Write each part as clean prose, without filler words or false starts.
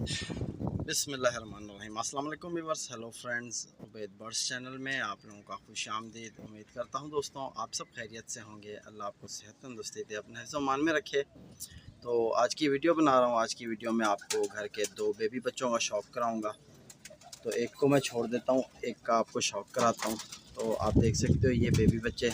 बिस्मिल्लाहिर्रहमानिर्रहीम। अस्सलाम वालेकुम viewers, hello friends, Ubaid birds channel में आप लोगों का खुश आमदीद। उम्मीद करता हूँ दोस्तों आप सब खैरियत से होंगे। अल्लाह आपको सेहत तंदुरुस्ती दे, अपने हिफ्ज़ मान में रखे। तो आज की वीडियो बना रहा हूँ। आज की वीडियो में आपको घर के दो बेबी बच्चों का शौक़ कराऊँगा। तो एक को मैं छोड़ देता हूँ, एक का आपको शौक़ कराता हूँ। तो आप देख सकते हो ये बेबी बच्चे।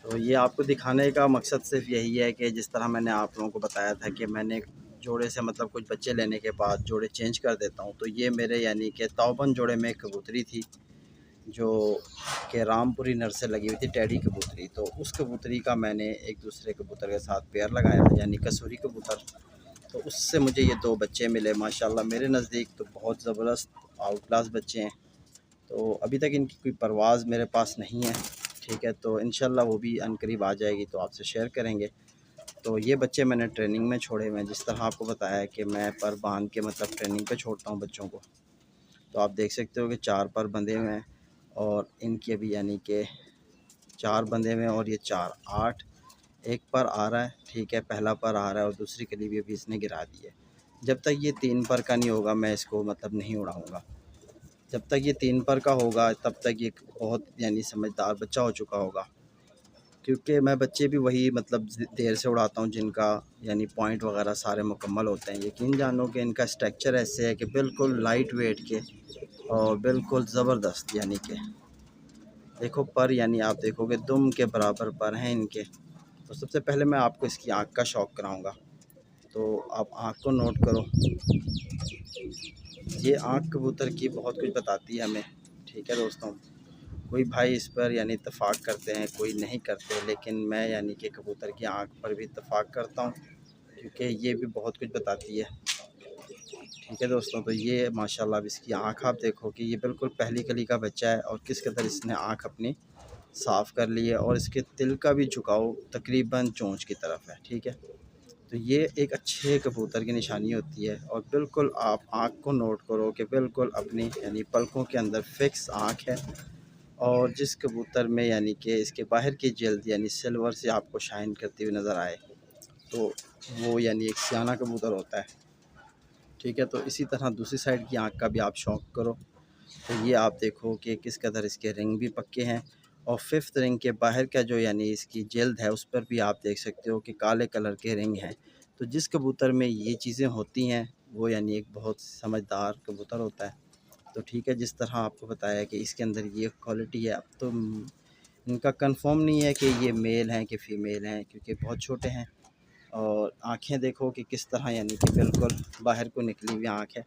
तो ये आपको दिखाने का मकसद सिर्फ यही है कि जिस तरह मैंने आप लोगों को बताया था कि मैंने जोड़े से मतलब कुछ बच्चे लेने के बाद जोड़े चेंज कर देता हूँ। तो ये मेरे यानी कि तौबन जोड़े में कबूतरी थी जो कि रामपुरी नर से लगी हुई थी, टैडी कबूतरी। तो उस कबूतरी का मैंने एक दूसरे कबूतर के साथ पेयर लगाया यानी कसूरी कबूतर। तो उससे मुझे ये दो बच्चे मिले माशाल्लाह। मेरे नज़दीक तो बहुत ज़बरदस्त आउट क्लास बच्चे हैं। तो अभी तक इनकी कोई परवाज़ मेरे पास नहीं है, ठीक है। तो इंशाल्लाह वो भी अनकरीब आ जाएगी तो आपसे शेयर करेंगे। तो ये बच्चे मैंने ट्रेनिंग में छोड़े हुए हैं, जिस तरह आपको बताया है कि मैं पर बांध के मतलब ट्रेनिंग पे छोड़ता हूँ बच्चों को। तो आप देख सकते हो कि 4 पर बंधे हुए हैं और इनके भी यानी कि 4 बंधे हुए हैं और ये 4 8 एक पर आ रहा है, ठीक है। पहला पर आ रहा है और दूसरी कली भी अभी इसने गिरा दी है। जब तक ये 3 पर का नहीं होगा मैं इसको मतलब नहीं उड़ाऊँगा। जब तक ये 3 पर का होगा तब तक ये बहुत यानी समझदार बच्चा हो चुका होगा। क्योंकि मैं बच्चे भी वही मतलब देर से उड़ाता हूँ जिनका यानी पॉइंट वगैरह सारे मुकम्मल होते हैं। यकीन जानो कि इनका स्ट्रक्चर ऐसे है कि बिल्कुल लाइट वेट के और बिल्कुल ज़बरदस्त यानी कि देखो पर यानी आप देखोगे दुम के बराबर पर हैं इनके। तो सबसे पहले मैं आपको इसकी आँख का शौक़ कराऊँगा। तो आप आँख को नोट करो। ये आँख कबूतर की बहुत कुछ बताती है हमें, ठीक है दोस्तों। कोई भाई इस पर यानी इत्तेफाक करते हैं, कोई नहीं करते, लेकिन मैं यानी कि कबूतर की आँख पर भी इत्तेफाक करता हूँ क्योंकि ये भी बहुत कुछ बताती है, ठीक है दोस्तों। तो ये माशाल्लाह अब इसकी आँख आप देखो कि ये बिल्कुल पहली कली का बच्चा है और किस कदर इसने आँख अपनी साफ़ कर ली है और इसके तिल का भी झुकाव तकरीबन चोंच की तरफ है, ठीक है। तो ये एक अच्छे कबूतर की निशानी होती है। और बिल्कुल आप आँख को नोट करो कि बिल्कुल अपनी यानी पलकों के अंदर फिक्स आँख है। और जिस कबूतर में यानी कि इसके बाहर की जल्द यानी सिल्वर से आपको शाइन करती हुई नज़र आए तो वो यानी एक सियाना कबूतर होता है, ठीक है। तो इसी तरह दूसरी साइड की आँख का भी आप शौक़ करो। तो ये आप देखो कि किस कदर इसके रिंग भी पक्के हैं और 5th रिंग के बाहर का जो यानी इसकी जल्द है उस पर भी आप देख सकते हो कि काले कलर के रिंग हैं। तो जिस कबूतर में ये चीज़ें होती हैं वो यानी एक बहुत समझदार कबूतर होता है। तो ठीक है, जिस तरह आपको बताया कि इसके अंदर ये क्वालिटी है। अब तो इनका कंफर्म नहीं है कि ये मेल हैं कि फ़ीमेल हैं क्योंकि बहुत छोटे हैं। और आँखें देखो कि किस तरह यानी कि बिल्कुल बाहर को निकली हुई आँख है,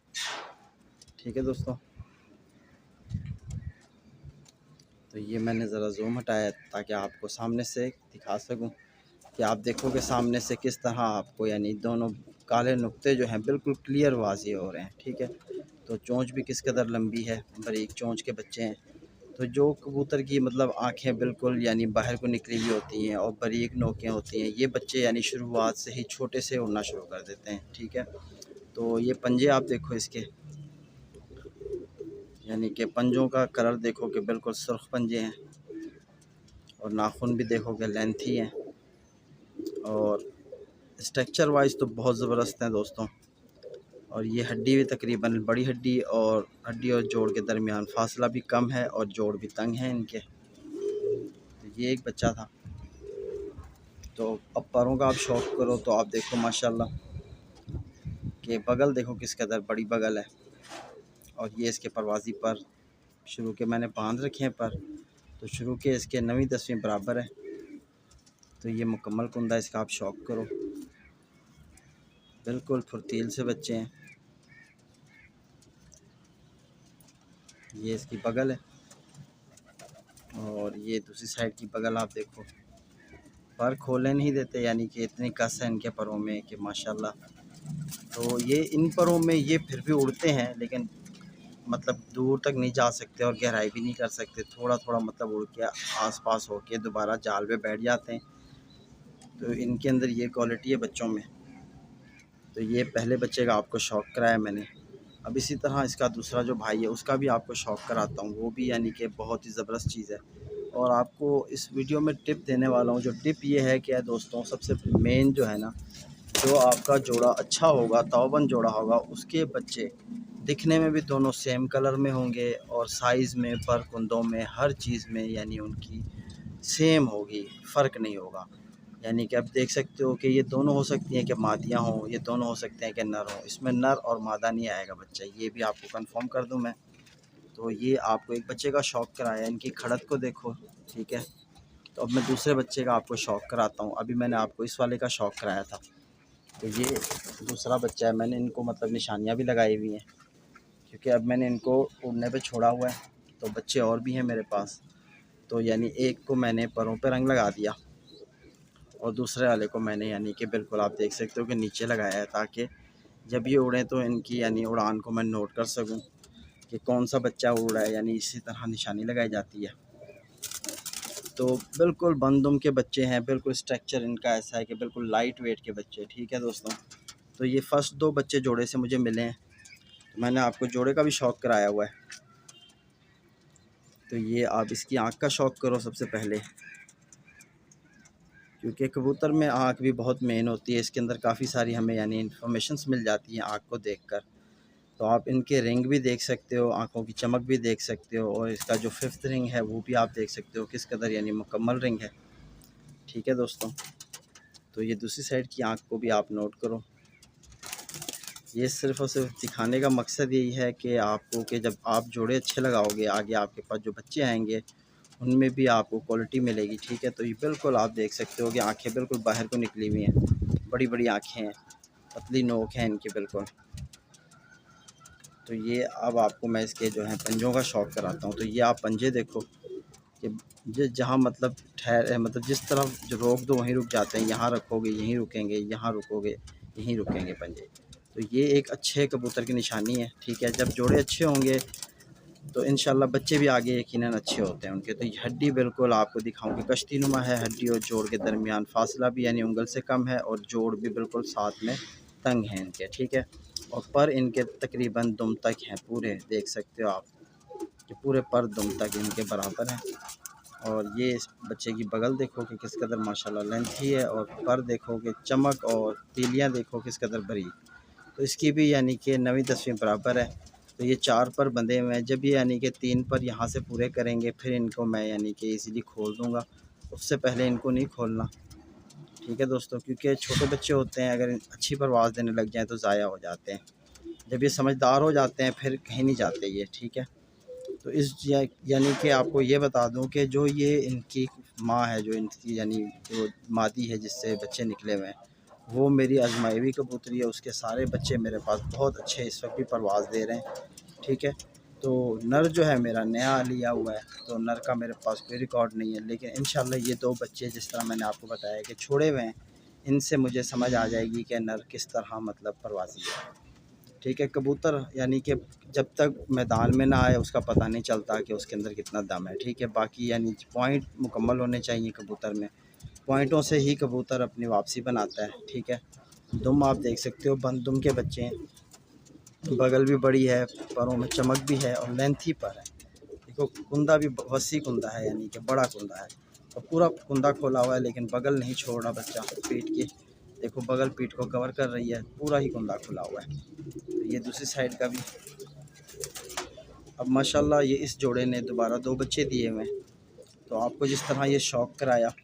ठीक है दोस्तों। तो ये मैंने ज़रा ज़ूम हटाया ताकि आपको सामने से दिखा सकूं कि आप देखोगे सामने से किस तरह आपको यानी दोनों काले नुक्ते जो हैं बिल्कुल क्लियर वाज़ेह हो रहे हैं, ठीक है। तो चोंच भी किस कदर लंबी है, बारीक चोंच के बच्चे हैं। तो जो कबूतर की मतलब आँखें बिल्कुल यानी बाहर को निकली हुई होती हैं और बारीक नोकें होती हैं, ये बच्चे यानी शुरुआत से ही छोटे से उड़ना शुरू कर देते हैं, ठीक है। तो ये पंजे आप देखो इसके, यानी कि पंजों का कलर देखो कि बिल्कुल सुर्ख पंजे हैं और नाखून भी देखो कि लेंथी हैं और स्ट्रक्चर वाइज तो बहुत ज़बरदस्त हैं दोस्तों। और ये हड्डी भी तकरीबन बड़ी हड्डी और जोड़ के दरमियान फासला भी कम है और जोड़ भी तंग हैं इनके। तो ये एक बच्चा था। तो अब परों का आप शौक़ करो तो आप देखो माशाल्लाह कि बगल देखो किस कदर बड़ी बगल है। और ये इसके परवाज़ी पर शुरू के मैंने बांध रखे हैं पर, तो शुरू के इसके 9वीं 10वीं बराबर है। तो ये मुकम्मल कुंदा इसका आप शौक़ करो, बिल्कुल फुर्तील से बच्चे हैं। ये इसकी बगल है और ये दूसरी साइड की बगल आप देखो। पर खोलने नहीं देते यानी कि इतनी कस है इनके परों में कि माशाल्लाह। तो ये इन परों में ये फिर भी उड़ते हैं लेकिन मतलब दूर तक नहीं जा सकते और गहराई भी नहीं कर सकते। थोड़ा थोड़ा मतलब उड़ के आसपास होके दोबारा जाल पे बैठ जाते हैं। तो इनके अंदर ये क्वालिटी है बच्चों में। तो ये पहले बच्चे का आपको शौक़ कराया मैंने। अब इसी तरह इसका दूसरा जो भाई है उसका भी आपको शौक़ कराता हूँ, वो भी यानी कि बहुत ही ज़बरदस्त चीज़ है। और आपको इस वीडियो में टिप देने वाला हूँ। जो टिप ये है कि दोस्तों सबसे मेन जो है ना, जो आपका जोड़ा अच्छा होगा, तौबन जोड़ा होगा, उसके बच्चे दिखने में भी दोनों सेम कलर में होंगे और साइज़ में, पर कुंदों में, हर चीज़ में यानी उनकी सेम होगी, फ़र्क नहीं होगा। यानी कि आप देख सकते हो कि ये दोनों हो सकती हैं कि मादियाँ हों, ये दोनों हो सकते हैं कि नर हों। इसमें नर और मादा नहीं आएगा बच्चा, ये भी आपको कंफर्म कर दूं मैं। तो ये आपको एक बच्चे का शौक़ कराया, इनकी खड़त को देखो, ठीक है। तो अब मैं दूसरे बच्चे का आपको शौक़ कराता हूँ। अभी मैंने आपको इस वाले का शौक़ कराया था, तो ये दूसरा बच्चा है। मैंने इनको मतलब निशानियाँ भी लगाई हुई हैं, क्योंकि अब मैंने इनको उड़ने पे छोड़ा हुआ है, तो बच्चे और भी हैं मेरे पास। तो यानी एक को मैंने परों पे रंग लगा दिया और दूसरे वाले को मैंने यानी कि बिल्कुल आप देख सकते हो कि नीचे लगाया है, ताकि जब ये उड़ें तो इनकी यानी उड़ान को मैं नोट कर सकूं कि कौन सा बच्चा उड़ रहा है। यानी इसी तरह निशानी लगाई जाती है। तो बिल्कुल बंदुम के बच्चे हैं, बिल्कुल स्ट्रक्चर इनका ऐसा है कि बिल्कुल लाइट वेट के बच्चे, ठीक है दोस्तों। तो ये फर्स्ट 2 बच्चे जोड़े से मुझे मिले हैं, तो मैंने आपको जोड़े का भी शौक़ कराया हुआ है। तो ये आप इसकी आँख का शौक़ करो सबसे पहले, क्योंकि कबूतर में आँख भी बहुत मेन होती है। इसके अंदर काफ़ी सारी हमें यानी इन्फॉर्मेशंस मिल जाती हैं आँख को देखकर। तो आप इनके रिंग भी देख सकते हो, आँखों की चमक भी देख सकते हो, और इसका जो 5th रिंग है वो भी आप देख सकते हो किस कदर यानी मुकम्मल रिंग है, ठीक है दोस्तों। तो ये दूसरी साइड की आँख को भी आप नोट करो। ये सिर्फ़ और सिर्फ दिखाने का मकसद यही है कि आपको कि जब आप जोड़े अच्छे लगाओगे, आगे आपके पास जो बच्चे आएंगे उनमें भी आपको क्वालिटी मिलेगी, ठीक है। तो ये बिल्कुल आप देख सकते हो कि आँखें बिल्कुल बाहर को निकली हुई हैं, बड़ी बड़ी आँखें हैं, पतली नोक है इनकी बिल्कुल। तो ये अब आपको मैं इसके जो है पंजों का शौक़ कराता हूँ। तो ये आप पंजे देखो कि जहाँ मतलब मतलब जिस तरफ जो रोक दो वहीं रुक जाते हैं, यहाँ रखोगे यहीं रुकेंगे, यहाँ रुकोगे यहीं रुकेंगे पंजे। तो ये एक अच्छे कबूतर की निशानी है, ठीक है। जब जोड़े अच्छे होंगे तो इंशाल्लाह बच्चे भी आगे यकीनन अच्छे होते हैं उनके। तो ये हड्डी बिल्कुल आपको दिखाऊंगी कश्ती नुमा है, हड्डी और जोड़ के दरमियान फासला भी यानी उंगल से कम है, और जोड़ भी बिल्कुल साथ में तंग हैं इनके, ठीक है। और पर इनके तकरीबन दुम तक हैं, पूरे देख सकते हो आप कि पूरे पर दुम तक इनके बराबर हैं। और ये इस बच्चे की बगल देखो कि किस कदर माशाल्लाह लेंथी है, और पर देखो कि चमक, और तीलियाँ देखो किस कदर बरीक। तो इसकी भी यानी कि 9वीं 10वीं बराबर है। तो ये 4 पर बंधे हुए हैं। जब ये यानी कि 3 पर यहाँ से पूरे करेंगे, फिर इनको मैं यानी कि इजीली खोल दूँगा, उससे पहले इनको नहीं खोलना, ठीक है दोस्तों। क्योंकि छोटे बच्चे होते हैं, अगर अच्छी परवाज़ देने लग जाएँ तो ज़ाया हो जाते हैं। जब ये समझदार हो जाते हैं फिर कहीं नहीं जाते ये, ठीक है। तो इस यानी कि आपको ये बता दूं कि जो ये इनकी माँ है, जो इनकी यानी जो मादी है जिससे बच्चे निकले हुए हैं, वो मेरी आजमाई हुई कबूतरी है। उसके सारे बच्चे मेरे पास बहुत अच्छे इस वक्त भी परवाज़ दे रहे हैं, ठीक है। तो नर जो है मेरा नया लिया हुआ है, तो नर का मेरे पास कोई रिकॉर्ड नहीं है। लेकिन इंशाल्लाह ये 2 बच्चे जिस तरह मैंने आपको बताया कि छोड़े हुए हैं, इनसे मुझे समझ आ जाएगी कि नर किस तरह मतलब परवाज़ी है, ठीक है। कबूतर यानी कि जब तक मैदान में ना आए उसका पता नहीं चलता कि उसके अंदर कितना दम है, ठीक है। बाकी यानी पॉइंट मुकम्मल होने चाहिए कबूतर में, पॉइंटों से ही कबूतर अपनी वापसी बनाता है, ठीक है। दुम आप देख सकते हो, बंद दुम के बच्चे हैं, बगल भी बड़ी है, परों में चमक भी है, और लेंथी पर है। देखो कुंदा भी वसी कुंदा है, यानी कि बड़ा कुंदा है, और पूरा कुंदा खोला हुआ है, लेकिन बगल नहीं छोड़ रहा बच्चा पीठ की। देखो बगल पीठ को कवर कर रही है, पूरा ही कुंदा खुला हुआ है। तो ये दूसरी साइड का भी। अब माशाल्लाह ये इस जोड़े ने दोबारा 2 बच्चे दिए हुए हैं। तो आपको जिस तरह ये शौक़ कराया,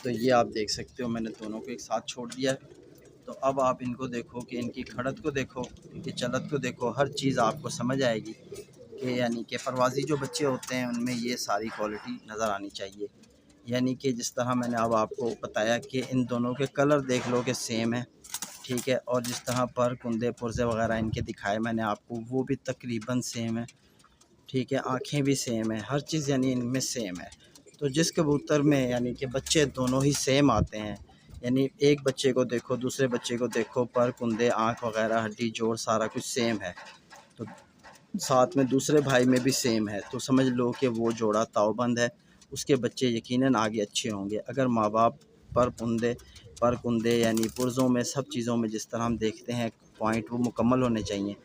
तो ये आप देख सकते हो मैंने दोनों को एक साथ छोड़ दिया है। तो अब आप इनको देखो कि इनकी खड़त को देखो, इनकी चलत को देखो, हर चीज़ आपको समझ आएगी कि यानी कि परवाज़ी जो बच्चे होते हैं उनमें ये सारी क्वालिटी नज़र आनी चाहिए। यानी कि जिस तरह मैंने अब आपको बताया कि इन दोनों के कलर देख लो कि सेम है, ठीक है। और जिस तरह पर कुंदे पुर्जे वगैरह इनके दिखाए मैंने आपको, वो भी तकरीबन सेम है, ठीक है। आँखें भी सेम है, हर चीज़ यानी इनमें सेम है। तो जिस कबूतर में यानी कि बच्चे दोनों ही सेम आते हैं, यानी एक बच्चे को देखो दूसरे बच्चे को देखो, पर कुंदे आँख वगैरह हड्डी जोड़ सारा कुछ सेम है, तो साथ में दूसरे भाई में भी सेम है, तो समझ लो कि वो जोड़ा ताऊबंद है, उसके बच्चे यकीनन आगे अच्छे होंगे। अगर माँ बाप पर कुंदे यानी पुर्ज़ों में सब चीज़ों में जिस तरह हम देखते हैं पॉइंट वो मुकम्मल होने चाहिए।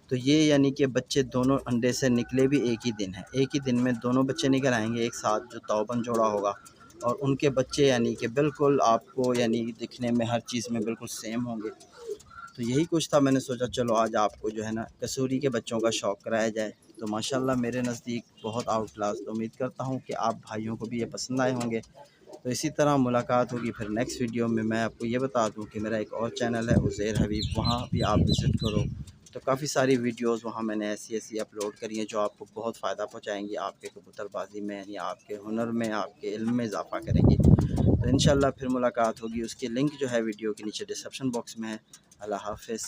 तो ये यानी कि बच्चे दोनों अंडे से निकले भी एक ही दिन है, एक ही दिन में दोनों बच्चे निकल आएंगे एक साथ, जो ताऊबंद जोड़ा होगा और उनके बच्चे यानी कि बिल्कुल आपको यानी दिखने में हर चीज़ में बिल्कुल सेम होंगे। तो यही कुछ था, मैंने सोचा चलो आज आपको जो है ना कसूरी के बच्चों का शौक़ कराया जाए। तो माशाल्लाह मेरे नज़दीक बहुत आउट क्लास, तो उम्मीद करता हूँ कि आप भाइयों को भी ये पसंद आए होंगे। तो इसी तरह मुलाकात होगी फिर नेक्स्ट वीडियो में। मैं आपको ये बता दूं कि मेरा एक और चैनल है उज़ैर हबीब, वहाँ भी आप विज़िट करो। तो काफ़ी सारी वीडियोस वहाँ मैंने ऐसी अपलोड करी हैं जो आपको बहुत फ़ायदा पहुँचाएंगी आपके कबूतरबाजी में या आपके हुनर में, आपके इल्म में इजाफ़ा करेंगी। तो इंशाल्लाह फिर मुलाकात होगी। उसकी लिंक जो है वीडियो के नीचे डिस्क्रिप्शन बॉक्स में है। अल्लाह हाफ़िज़।